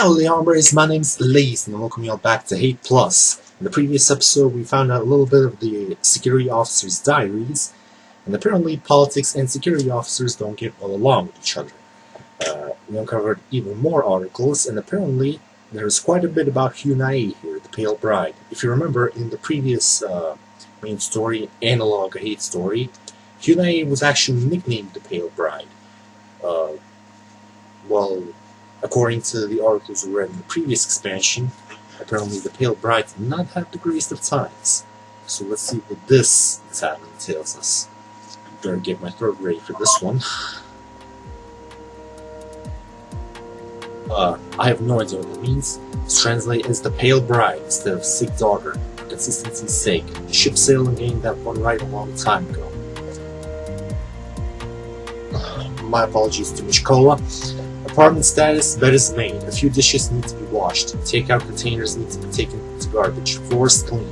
Howdy hombres, my name's L.A.zy and welcome you all back to Hate Plus. In the previous episode we found out a little bit of the security officer's diaries, and apparently politics and security officers don't get well along with each other. We uncovered even more articles, and apparently there's quite a bit about Hyun-Ae here, the Pale Bride. If you remember, in the previous main story, analog hate story, Hyun-Ae was actually nicknamed the Pale Bride. Well, according to the articles we read in the previous expansion, apparently the Pale Bride did not have the greatest of times. So let's see what this sadly entails us. Better get my throat ready for this one. I have no idea what it means. It's translated as the Pale Bride instead of Sick Daughter, for consistency's sake. The ship sailed and gained that one right a long time ago. My apologies to Miss Cola. Apartment status, bed is made. A few dishes need to be washed. Takeout containers need to be taken to garbage. Floors clean.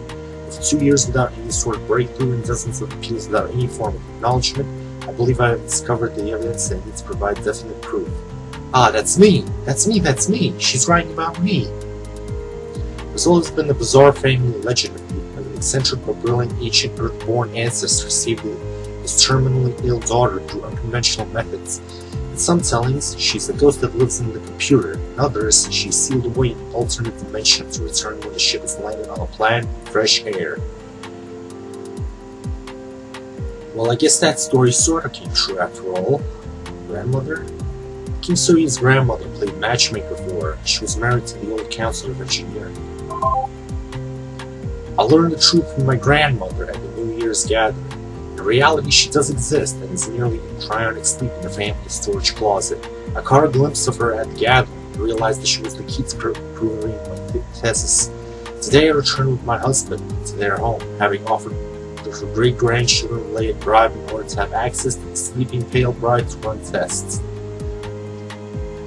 With 2 years without any sort of breakthrough and dozens of appeals without any form of acknowledgement, I believe I have discovered the evidence that needs to provide definite proof. Ah, that's me! That's me! That's me! She's writing about me! There's always been a bizarre family legend of an eccentric but brilliant ancient Earth-born ancestor saved his terminally ill daughter through unconventional methods. In some tellings, she's a ghost that lives in the computer. In others, she's sealed away in an alternate dimension to return when the ship is landed on a planet with fresh air. Well, I guess that story sorta came true after all. Grandmother? Kim So-ye's grandmother played matchmaker for her. She was married to the old counselor of engineering. I learned the truth from my grandmother at the New Year's gathering. In reality, she does exist and is merely in cryonic sleep in the family storage closet. I caught a glimpse of her at the gathering and realized that she was the key to proving my thesis. Today I returned with my husband to their home, having offered her great-grandchildren lay a bribe in order to have access to the sleeping Pale Bride to run tests.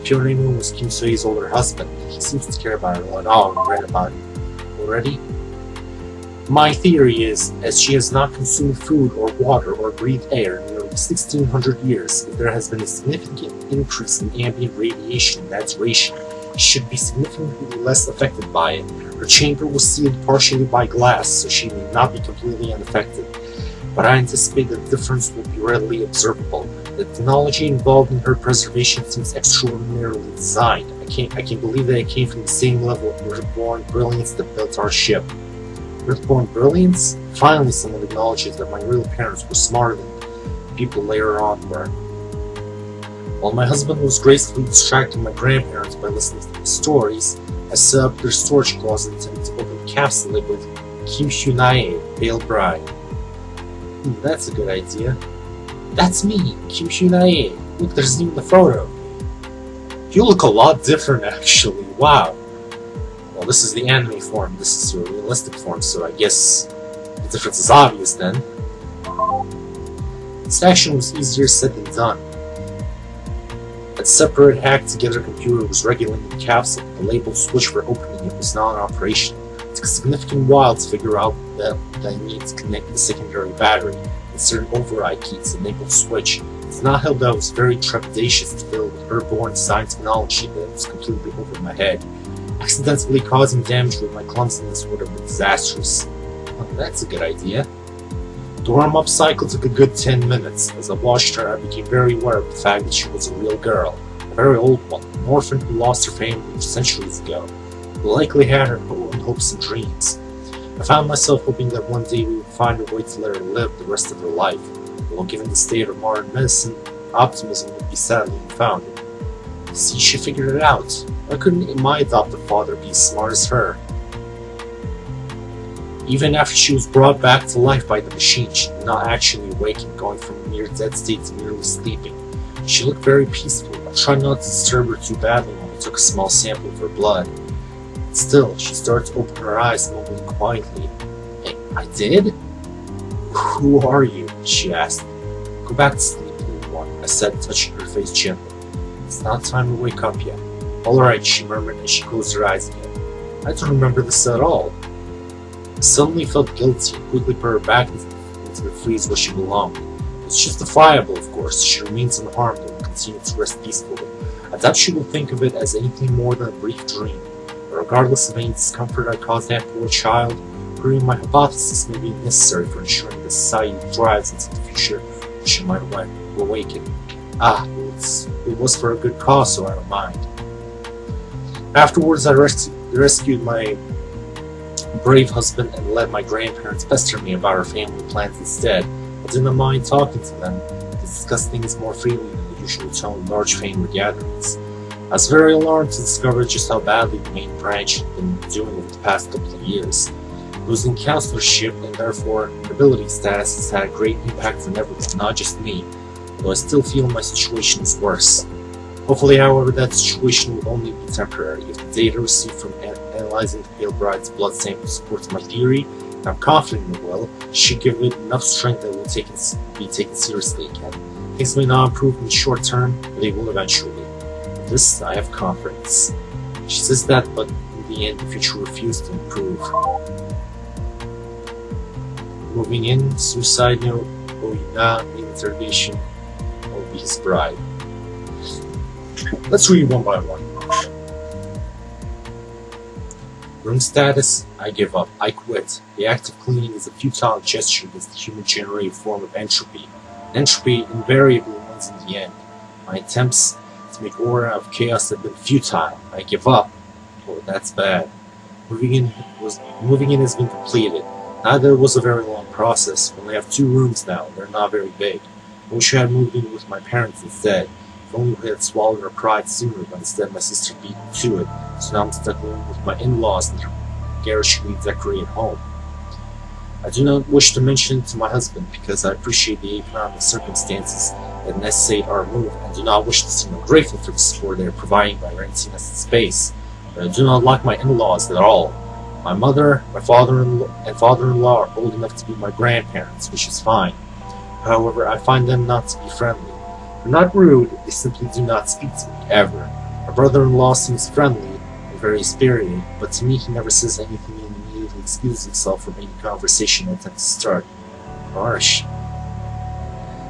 Hyun-Ae was Kim So-ye's older husband. He seems to care about her a lot. Oh, I read about it already. My theory is, as she has not consumed food or water or breathed air in nearly 1600 years, if there has been a significant increase in ambient radiation in that duration, she should be significantly less affected by it. Her chamber was sealed partially by glass, so she may not be completely unaffected. But I anticipate that the difference will be readily observable. The technology involved in her preservation seems extraordinarily designed. I can believe that it came from the same level of Earth-born brilliance that built our ship. Earth-born brilliance? Finally someone acknowledges that my real parents were smarter than people later on were. While my husband was gracefully distracting my grandparents by listening to the stories, I set up their storage closet intending to open a capsule labeled Kim Hyun-Ae, Pale Bride. That's a good idea. That's me, Kim Hyun-Ae. Look, there's even the photo of me. You look a lot different actually, wow. Well, this is the anime form, this is the realistic form, so I guess the difference is obvious then. This action was easier said than done. That separate, hacked-together computer was regulating the capsule. The label switch for opening it was not in operation. It took a significant while to figure out that I needed to connect the secondary battery. Insert an override key to enable the switch. It's not held that I was very trepidatious to fill with Earth-born science technology that was completely over my head. Accidentally causing damage with my clumsiness would have been disastrous. Oh, that's a good idea. The warm-up cycle took a good 10 minutes. As I watched her, I became very aware of the fact that she was a real girl. A very old one, an orphan who lost her family centuries ago, who likely had her own hopes and dreams. I found myself hoping that one day we would find a way to let her live the rest of her life. Although given the state of modern medicine, optimism would be sadly unfounded. See, she figured it out. Why couldn't my adoptive father be as smart as her? Even after she was brought back to life by the machine, she did not actually awaken, going from a near dead state to merely sleeping. She looked very peaceful. I tried not to disturb her too badly when we took a small sample of her blood. Still, she started to open her eyes, mumbling quietly. Hey, I did? Who are you? She asked. Go back to sleep, little one, I said, touching her face gently. It's not time to wake up yet. Alright, she murmured as she closed her eyes again. I don't remember this at all. I suddenly felt guilty and quickly put her back into the freeze where she belonged. It's justifiable, of course. She remains unharmed and will continue to rest peacefully. I doubt she will think of it as anything more than a brief dream. But regardless of any discomfort I cause that poor child, proving my hypothesis may be necessary for ensuring that society thrives into the future she might awaken. It was for a good cause, so I don't mind. Afterwards, I rescued my brave husband and let my grandparents pester me about our family plans instead. I didn't mind talking to them to discuss things more freely than the usual tone of large family gatherings. I was very alarmed to discover just how badly the main branch had been doing over the past couple of years. Losing counselorship and therefore ability status has had a great impact on everyone, not just me, though I still feel my situation is worse. Hopefully, however, that situation will only be temporary. If the data received from analyzing the pale bride's blood sample supports my theory, and I'm confident it will, should give it enough strength that it will be taken seriously again. Things may not improve in the short term, but they will eventually. In this, I have confidence. She says that, but in the end, the future refused to improve. Moving in, suicide note, Hyun-Ae interrogation, will be his bride. Let's read one by one. Room status, I give up. I quit. The act of cleaning is a futile gesture against the human-generated form of entropy. Entropy invariably wins in the end. My attempts to make order out of chaos have been futile. I give up. Oh, that's bad. Moving in has been completed. Neither was a very long process. We only have 2 rooms now, and they're not very big. I wish I had moved in with my parents instead. If only we had swallowed our pride sooner, but instead my sister beat me to it. So now I'm stuck living with my in-laws in their garishly decorated home. I do not wish to mention it to my husband because I appreciate the economic circumstances that necessitate our move and do not wish to seem ungrateful for the support they are providing by renting us the space. But I do not like my in-laws at all. My mother, my father-in-law are old enough to be my grandparents, which is fine. However, I find them not to be friendly. They're not rude, they simply do not speak to me, ever. My brother-in-law seems friendly and very spirited, but to me he never says anything and immediately excuses himself from any conversation I attempt to start. Harsh.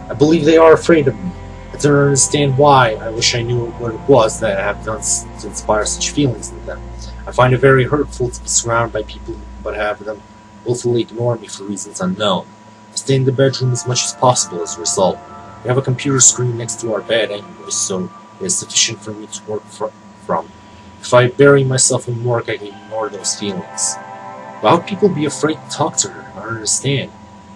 I believe they are afraid of me. I don't understand why. I wish I knew what it was that I have done to inspire such feelings in them. I find it very hurtful to be surrounded by people but have them willfully ignore me for reasons unknown. I stay in the bedroom as much as possible as a result. We have a computer screen next to our bed anyway, so it is sufficient for me to work from. If I bury myself in work, I can ignore those feelings. Why would people be afraid to talk to her? I don't understand.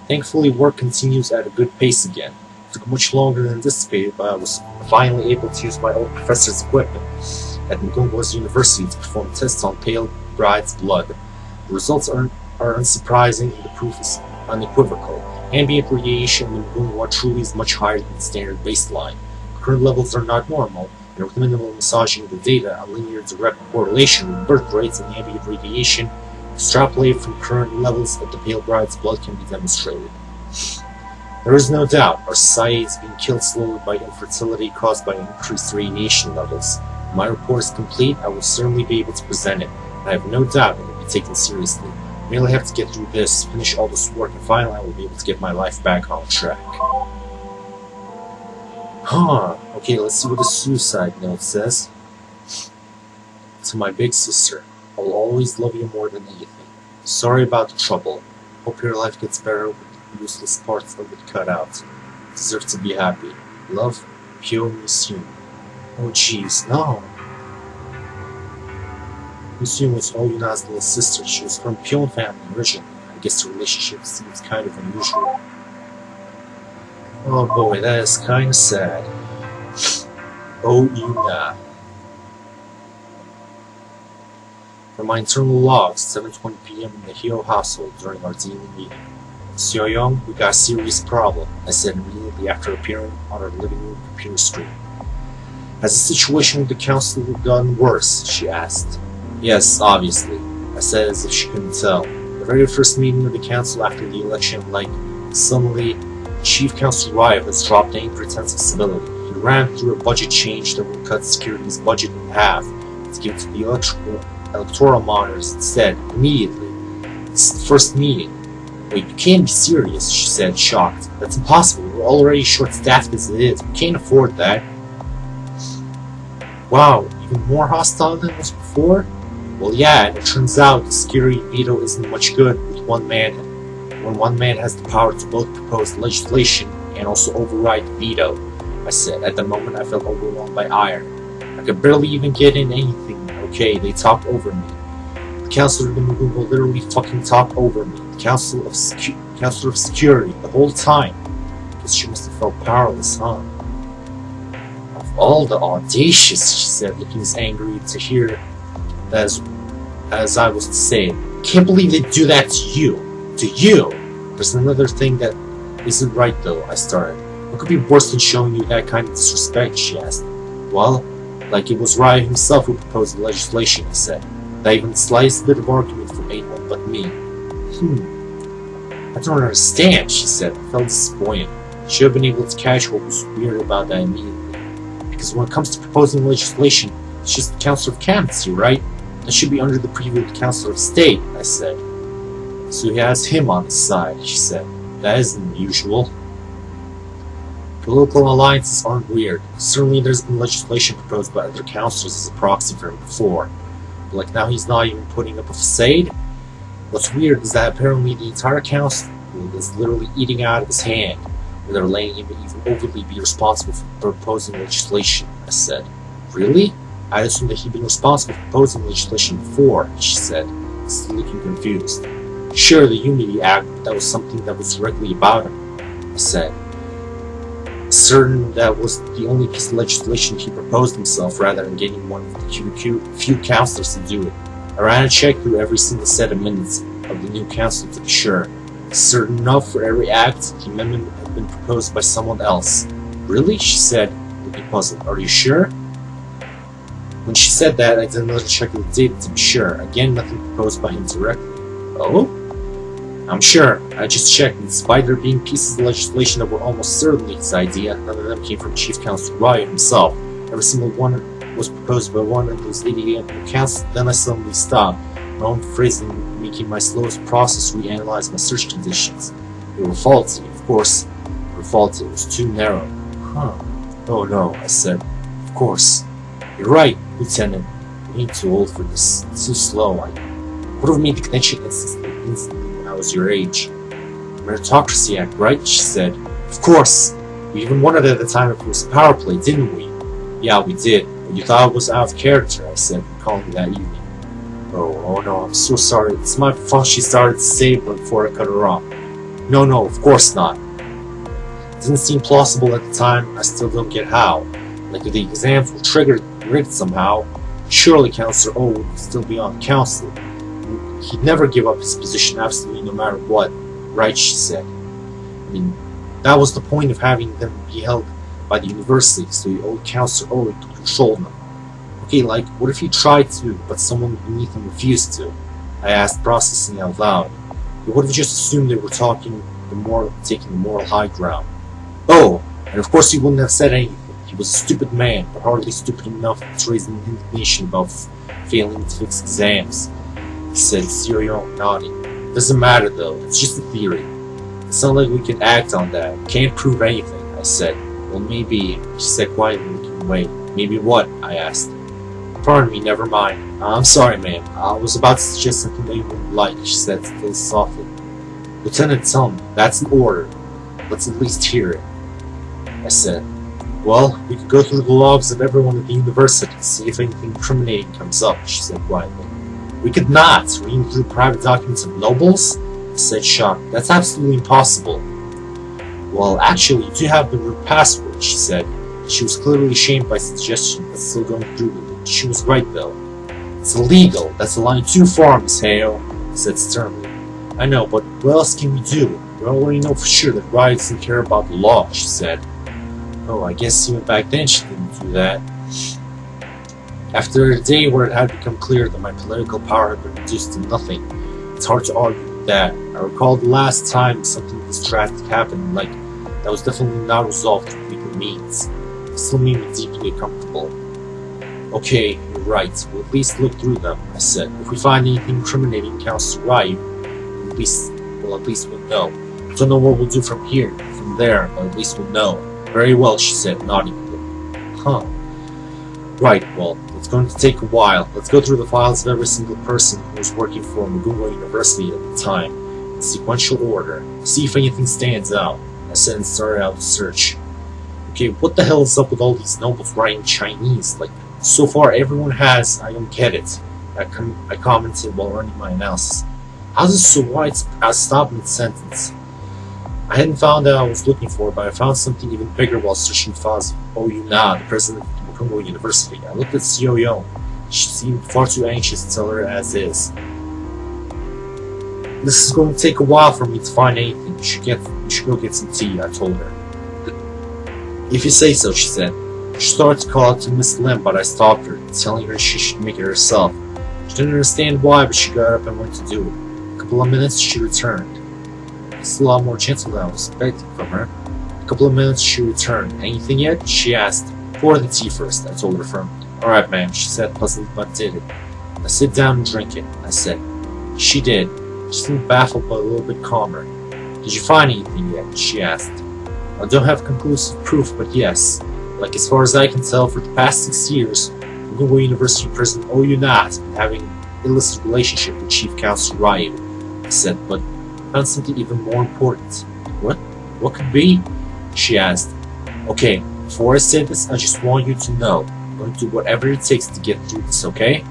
Thankfully, work continues at a good pace again. It took much longer than anticipated, but I was finally able to use my old professor's equipment at L.A.zy University to perform tests on pale bride's blood. The results are unsurprising and the proof is unequivocal. Ambient radiation in L.A.zy truly is much higher than the standard baseline. Current levels are not normal, and with minimal massaging of the data, a linear direct correlation with birth rates and ambient radiation extrapolated from current levels of the pale bride's blood can be demonstrated. There is no doubt our society is being killed slowly by infertility caused by increased radiation levels. When my report is complete, I will certainly be able to present it, and I have no doubt it will be taken seriously. I merely have to get through this, finish all this work, and finally I will be able to get my life back on track. Okay, let's see what the suicide note says. To my big sister, I will always love you more than anything. Sorry about the trouble. Hope your life gets better with the useless parts of it cut out. You deserve to be happy. Love, Hyun-Ae. Oh jeez, no. Hyun was Hyun-Ae's little sister. She was from Hyun family originally. I guess the relationship seems kind of unusual. Oh boy, that is kind of sad. Oh, Hyun-Ae. From my internal logs, 7:20 p.m. in the Hyo household during our daily meeting. Seo-young, we got a serious problem, I said immediately after appearing on our living room computer screen. Has the situation with the council gotten worse? She asked. Yes, obviously, I said as if she couldn't tell. The very first meeting of the council after the election, suddenly, Chief Counsel Ryo has dropped any pretense of civility. He ran through a budget change that would cut security's budget in half to give to the electoral monitors instead, immediately. It's the first meeting. Wait, you can't be serious, she said, shocked. That's impossible. We're already short-staffed as it is. We can't afford that. Wow, even more hostile than it was before? Well, yeah, and it turns out the scary veto isn't much good with one man when one man has the power to both propose legislation and also override the veto. I said. At the moment, I felt overwhelmed by ire. I could barely even get in anything. Okay, they talk over me. The Council of the Movement will literally fucking talk over me. The Council of Security, the whole time. Guess she must have felt powerless, huh? Of all the audacious, she said, looking as angry to hear as I was to say. Can't believe they do that to you. To you! There's another thing that isn't right though, I started. What could be worse than showing you that kind of disrespect, she asked. Well, like it was Ryan himself who proposed the legislation, I said. Not even the slightest bit of argument from anyone but me. I don't understand, she said. I felt disappointed. Should have been able to catch what was weird about that immediately. Because when it comes to proposing legislation, it's just the Council of Candidacy, right? That should be under the preview of the Council of State, I said. So he has him on his side, she said. That isn't unusual. Political alliances aren't weird. Certainly there's been legislation proposed by other councils as a proxy for him before. But like now he's not even putting up a facade. What's weird is that apparently the entire council is literally eating out of his hand. And they're letting him even overly be responsible for proposing legislation, I said. Really? I assumed that he'd been responsible for proposing legislation before, she said, still looking confused. Sure, the Unity Act, but that was something that was directly about him, I said. Certain that was the only piece of legislation he proposed himself rather than getting one of the few councillors to do it. I ran a check through every single set of minutes of the new council to be sure. Certain enough for every act, the amendment had been proposed by someone else. Really? She said, looking puzzled. Are you sure? When she said that, I did another check of the data to be sure. Again, nothing proposed by him directly. Oh? I'm sure. I just checked, and despite there being pieces of legislation that were almost certainly his idea, none of them came from Chief Counsel Ryan himself. Every single one was proposed by one of those idiot council. Then I suddenly stopped. My own phrasing making my slowest process reanalyze my search conditions. They were faulty, of course. They were faulty. It was too narrow. Huh. Oh no, I said. Of course. You're right, Lieutenant. You ain't too old for this. It's too slow. I would have made the connection instantly when I was your age. Meritocracy Act, right? She said. Of course. We even wondered at the time if it was a power play, didn't we? Yeah, we did. But you thought it was out of character, I said, recalling that evening. Oh no, I'm so sorry. It's my fault she started to say it before I cut her off. No, of course not. It didn't seem plausible at the time. I still don't get how. Like if the exams were rigged somehow, surely Counselor O would still be on council. He'd never give up his position absolutely no matter what. Right, she said. I mean, that was the point of having them be held by the university, so the old Counselor O could control them. Okay, like, what if he tried to, but someone beneath him refused to? I asked, processing out loud. He would have just assumed they were taking the moral high ground. Oh, and of course he wouldn't have said anything. He was a stupid man, but hardly stupid enough to raise an indignation about failing to fix exams. He said, Serial nodding. Doesn't matter though, it's just a theory. It's not like we can act on that. Can't prove anything, I said. Well, maybe, she said quietly, looking away. Maybe what? I asked. Pardon me, never mind. I'm sorry, ma'am. I was about to suggest something that you wouldn't like, she said still softly. Lieutenant, tell me, that's an order. Let's at least hear it. I said. Well, we could go through the logs of everyone at the university to see if anything incriminating comes up, she said quietly. We could not! Reading through private documents of nobles? I said, shocked. That's absolutely impossible. Well, actually, you do have the root password, she said. She was clearly ashamed by the suggestion, but still going through with it. She was right, though. It's illegal. That's a line too far, Miss Hale, I said sternly. I know, but what else can we do? We already know for sure that Ryan doesn't care about the law, she said. Oh, I guess even back then she didn't do that. After a day where it had become clear that my political power had been reduced to nothing, it's hard to argue with that. I recall the last time something this drastic happened, like, that was definitely not resolved through legal means. It still made me deeply uncomfortable. Okay, you're right. We'll at least look through them, I said. If we find anything incriminating Council Ryu, at least we'll know. I don't know what we'll do from there, but at least we'll know. Very well, she said, nodding. Huh. Right, well, it's going to take a while. Let's go through the files of every single person who was working for Mugungo University at the time, in sequential order, see if anything stands out. I said and started out the search. Okay, what the hell is up with all these nobles writing Chinese? Like, so far everyone has, I don't get it. I commented while running my analysis. How is this so wide? I stopped mid-sentence. I hadn't found what I was looking for, but I found something even bigger while searching files of Hyun-Ae, the president of Mugungo University. I looked at Seo Young. She seemed far too anxious to tell her as is. This is going to take a while for me to find anything. You should go get some tea, I told her. If you say so, she said. She started to call out to Miss Lim, but I stopped her, telling her she should make it herself. She didn't understand why, but she got up and went to do it. A couple of minutes, she returned. It's a lot more gentle than I was expecting from her. A couple of minutes, she returned. Anything yet? She asked. Pour the tea first, I told her firmly. Alright, ma'am, she said pleasantly, but did it. Now sit down and drink it, I said. She did. She seemed baffled but a little bit calmer. Did you find anything yet? She asked. I don't have conclusive proof, but yes. Like, as far as I can tell, for the past 6 years, Mugungo University President Hyun-Ae has been having an illicit relationship with Chief Counselor Ryu. I said, but I found something even more important. What? What could be? She asked. Okay, before I say this, I just want you to know I'm going to do whatever it takes to get through this, okay?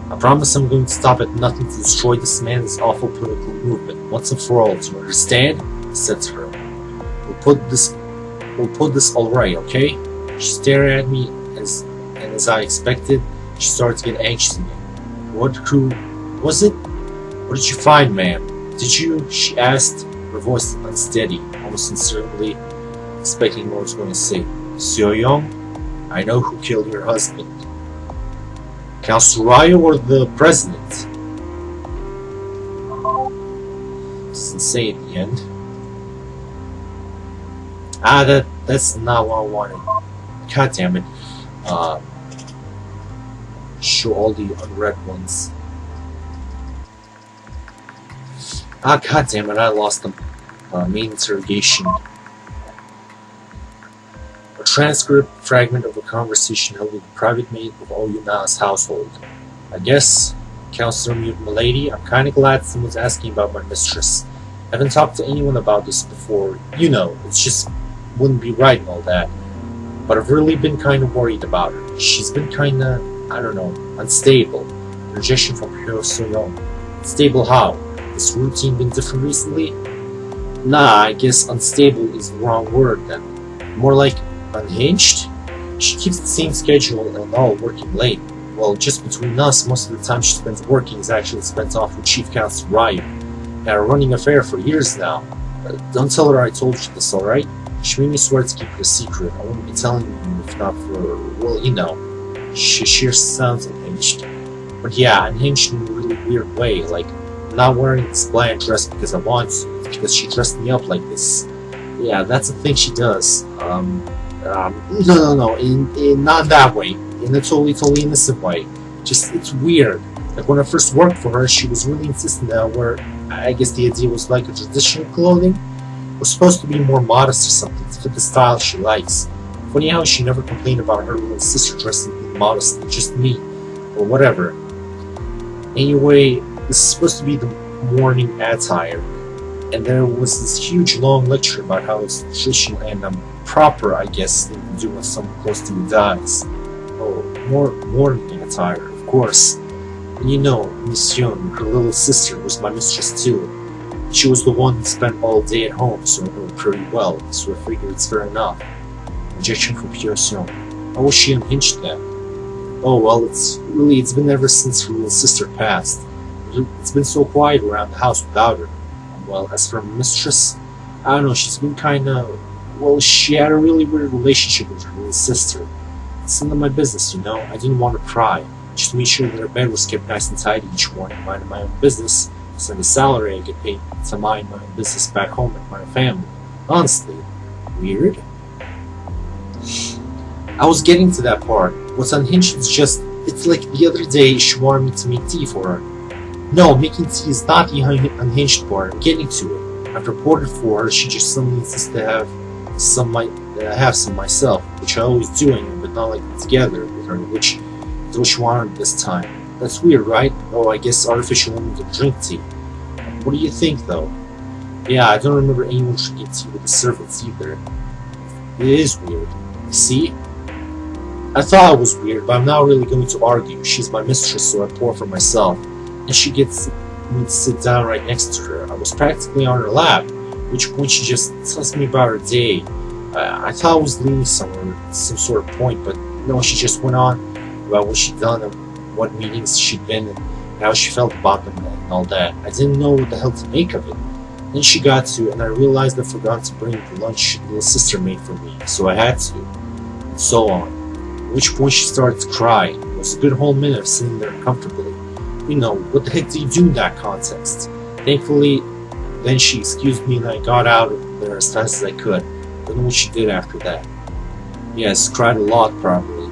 I promise I'm going to stop at nothing to destroy this man's awful political movement once and for all. Do you understand? I said to her. We'll put this all right, okay? She stared at me, and as I expected, she started to get anxious again. Who was it? What did you find, ma'am? Did you? She asked, her voice unsteady, almost sincerely, expecting what I was going to say. Seo Young, I know who killed your husband. Counselor Ryu or the president? Doesn't say in the end. That's not what I wanted. God damn it. Show all the unread ones. God damn it, I lost them. Main interrogation. A transcript fragment of a conversation held with a private mate of Hyun-Ae's household. I guess, Counselor Milady, I'm kinda glad someone's asking about my mistress. I haven't talked to anyone about this before. You know, it's just wouldn't be right and all that. But I've really been kind of worried about her. She's been kinda, I don't know, unstable. The rejection from Hyo So-young. Unstable how? Has routine been different recently? Nah, I guess unstable is the wrong word then. More like unhinged? She keeps the same schedule and all, working late. Well, just between us, most of the time she spends working is actually spent off with Chief Counselor Ryu. Had a running affair for years now. Don't tell her I told you this, alright? She made me swear to keep it a secret. I wouldn't be telling you if not for, well, you know. She sure sounds unhinged. But yeah, unhinged in a really weird way, like, I'm not wearing this bland dress because I want to, it's because she dressed me up like this. Yeah, that's the thing she does. No, in not that way. In a totally innocent way. Just, it's weird. Like, when I first worked for her, she was really insistent that I wear, I guess the idea was like a traditional clothing. It was supposed to be more modest or something, to fit the style she likes. Funny how she never complained about her little sister dressing modestly, just me, or whatever. Anyway, this is supposed to be the morning attire, and there was this huge long lecture about how it's traditional and proper, I guess, thing to do when someone close to you dies. Oh, more morning attire, of course. And you know, Miss Hyun, her little sister, was my mistress too. She was the one that spent all day at home, so I know her pretty well, so I figured it's fair enough. Rejection from Hyo-seong. How was she unhinged then? Oh well, it's been ever since her little sister passed. It's been so quiet around the house without her. Well, as for my mistress, I don't know, she's been kinda... Well, she had a really weird relationship with her little sister. It's none of my business, you know? I didn't want to pry. Just to make sure that her bed was kept nice and tidy each morning, minding my own business. So the salary I get paid to mind my own business back home with my family. Honestly, weird. I was getting to that part. What's unhinged is just, it's like the other day she wanted me to make tea for her. No, making tea is not the unhinged part. I'm getting to it. After poured it for her, she just suddenly insisted to have some myself, which I always do anyway, but not like together with her, which is what she wanted this time. That's weird, right? Oh, I guess artificial women can drink tea. What do you think, though? Yeah, I don't remember anyone drinking tea with the servants either. It is weird. You see? I thought it was weird, but I'm not really going to argue. She's my mistress, so I pour for myself. And she gets me to sit down right next to her. I was practically on her lap, at which point she just tells me about her day. I thought I was leading somewhere, some sort of point, but no, she just went on about what she'd done and what meetings she'd been in, and how she felt about them and all that. I didn't know what the hell to make of it. Then she got to, and I realized I forgot to bring the lunch little sister made for me, so I had to, and so on. At which point she started to cry. It was a good whole minute of sitting there comfortably. You know, what the heck do you do in that context? Thankfully, then she excused me and I got out of there as fast as I could. Don't know what she did after that. Yes, cried a lot probably.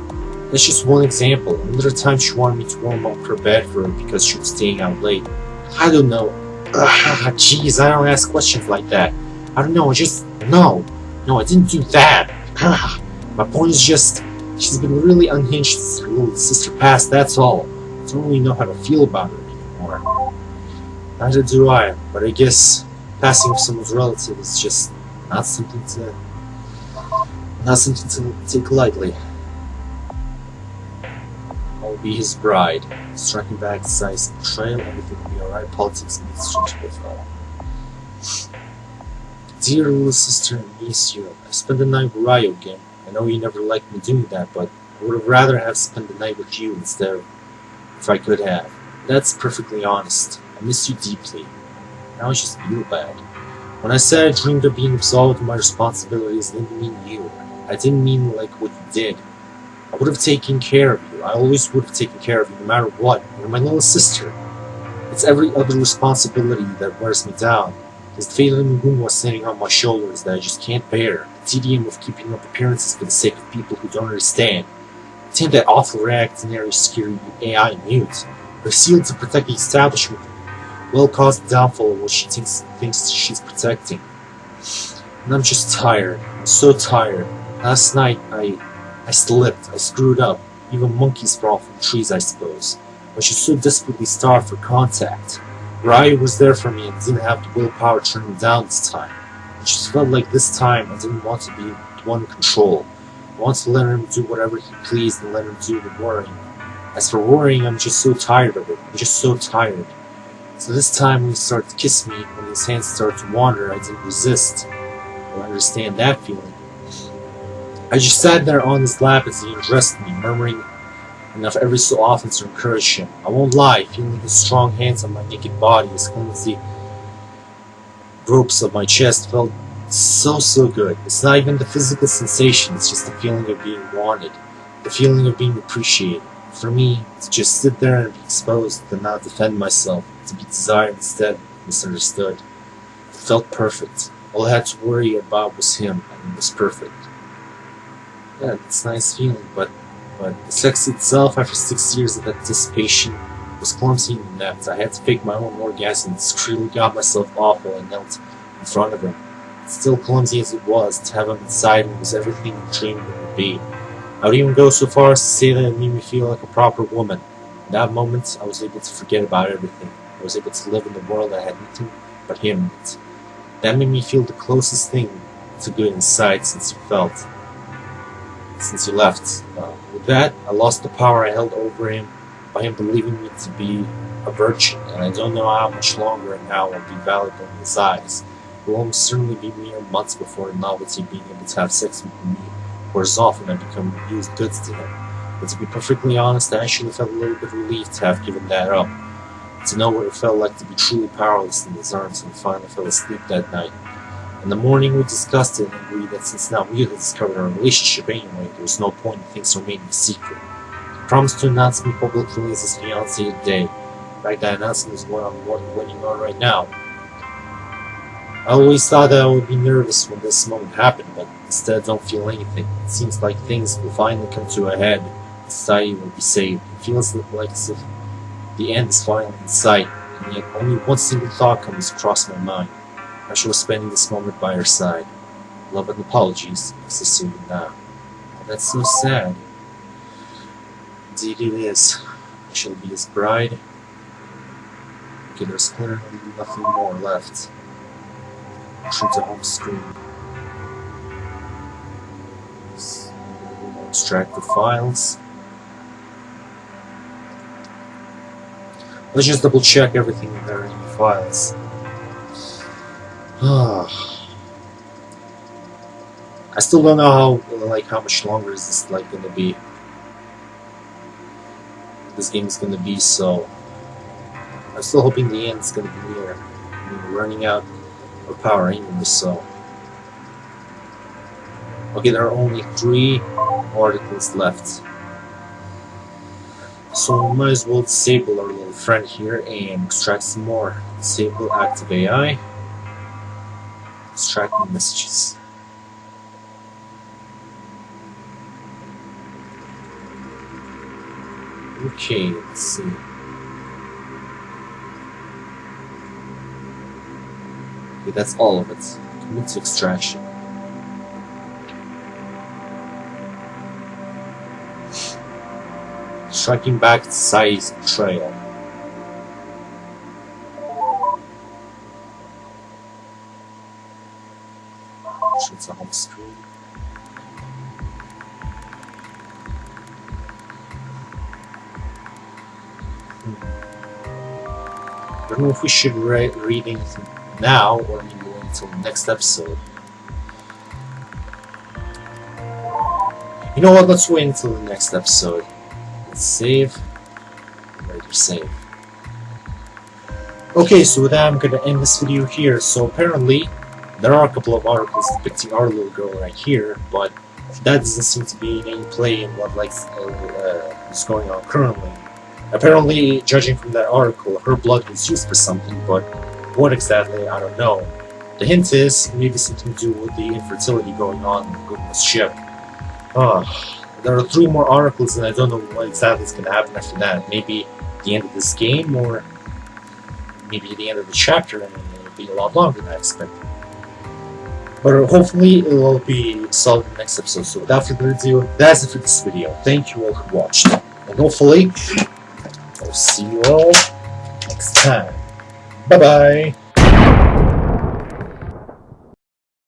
That's just one example. Another time she wanted me to warm up her bed for her because she was staying out late. I don't know. Jeez, I don't ask questions like that. I don't know, No, I didn't do that. My point is just, she's been really unhinged since her little sister passed, that's all. I don't really know how to feel about her anymore. Neither do I, but I guess passing of someone's relative is just not something to take lightly. I'll be his bride. Striking back size betrayal, everything will be alright. Politics meets strange profile. Dear little sister, I miss you. I spent the night with Ryo again. I know you never liked me doing that, but I would have rather have spent the night with you instead of if I could have. That's perfectly honest. I miss you deeply. Now I just feel bad. When I said I dreamed of being absolved of my responsibilities, I didn't mean you. I didn't mean like what you did. I would have taken care of you. I always would have taken care of you no matter what. You're my little sister. It's every other responsibility that wears me down. It's the fate of the moon was sitting on my shoulders that I just can't bear. The tedium of keeping up appearances for the sake of people who don't understand. Damn that awful reactionary, scary AI mute. Her seal to protect the establishment will cause the downfall of what she thinks she's protecting. And I'm just tired. I'm so tired. Last night, I slipped. I screwed up. Even monkeys fall from trees, I suppose. I was just so desperately starved for contact. Ryu was there for me and didn't have the willpower to turn him down this time. It just felt like this time I didn't want to be the one in control. I wanted to let him do whatever he pleased and let him do the worrying. As for worrying, I'm just so tired of it. I'm just so tired. So this time when he started to kiss me, when his hands started to wander, I didn't resist. I understand that feeling. I just sat there on his lap as he undressed me, murmuring enough every so often to encourage him. I won't lie, feeling his strong hands on my naked body, his clumsy ropes of my chest felt so good. It's not even the physical sensation, it's just the feeling of being wanted, the feeling of being appreciated. For me, to just sit there and be exposed, to not defend myself, to be desired instead of misunderstood. It felt perfect. All I had to worry about was him, and it was perfect. Yeah, it's a nice feeling, but the sex itself, after 6 years of anticipation, was clumsy and inept. I had to fake my own orgasm and discreetly got myself awful and knelt in front of him. Still clumsy as it was, to have him inside me was everything I dreamed it would be. I would even go so far as to say that it made me feel like a proper woman. In that moment, I was able to forget about everything. I was able to live in a world that had nothing but him in it. That made me feel the closest thing to good inside since you left. With that, I lost the power I held over him by him believing me to be a virgin, and I don't know how much longer and how I'll be valuable in his eyes. It will almost certainly be mere months before the novelty of being able to have sex with me wears off and I become used goods to him. But to be perfectly honest, I actually felt a little bit relieved to have given that up. To know what it felt like to be truly powerless in his arms and finally fell asleep that night. In the morning we discussed it and agreed that since now we had discovered our relationship anyway, there was no point in things remaining a secret. He promised to announce me publicly as his fiancé today. In fact, that announcement is what I'm waiting on right now. I always thought that I would be nervous when this moment happened, but instead I don't feel anything. It seems like things will finally come to a head. Society will be saved. It feels like as if the end is finally in sight, and yet only one single thought comes across my mind. I shall be spending this moment by her side. Love and apologies, Sister Hyun-Ae. That's so sad. Indeed it is. I shall be his bride. Okay, there's clearly nothing more left. Shoot the home screen. Extract the files. Let's just double check everything in there in the files. I still don't know how much longer is this gonna be. This game is gonna be, so I'm still hoping the end's gonna be near. I mean, we're running out of power anyway, so. Okay, there are only 3 articles left. So we might as well disable our little friend here and extract some more. Disable active AI. Extracting messages. Okay, let's see. Okay, that's all of it. Commit to extraction. Striking back to L.A.zy's trail. Shows a home screen. I don't know if we should read anything now or maybe wait until the next episode. You know what? Let's wait until the next episode. Let's save. Ready to save. Okay, so with that, I'm gonna end this video here. So apparently, there are a couple of articles depicting our little girl right here, but that doesn't seem to be any play in what is going on currently. Apparently, judging from that article, her blood was used for something, but what exactly, I don't know. The hint is maybe something to do with the infertility going on the ship. There are 3 more articles, and I don't know what exactly is going to happen after that. Maybe the end of this game, or maybe the end of the chapter, and it'll be a lot longer than I expected. But hopefully, it will be solved in the next episode. So without further ado, that's it for this video. Thank you all who watched, and hopefully, I'll see you all next time. Bye bye.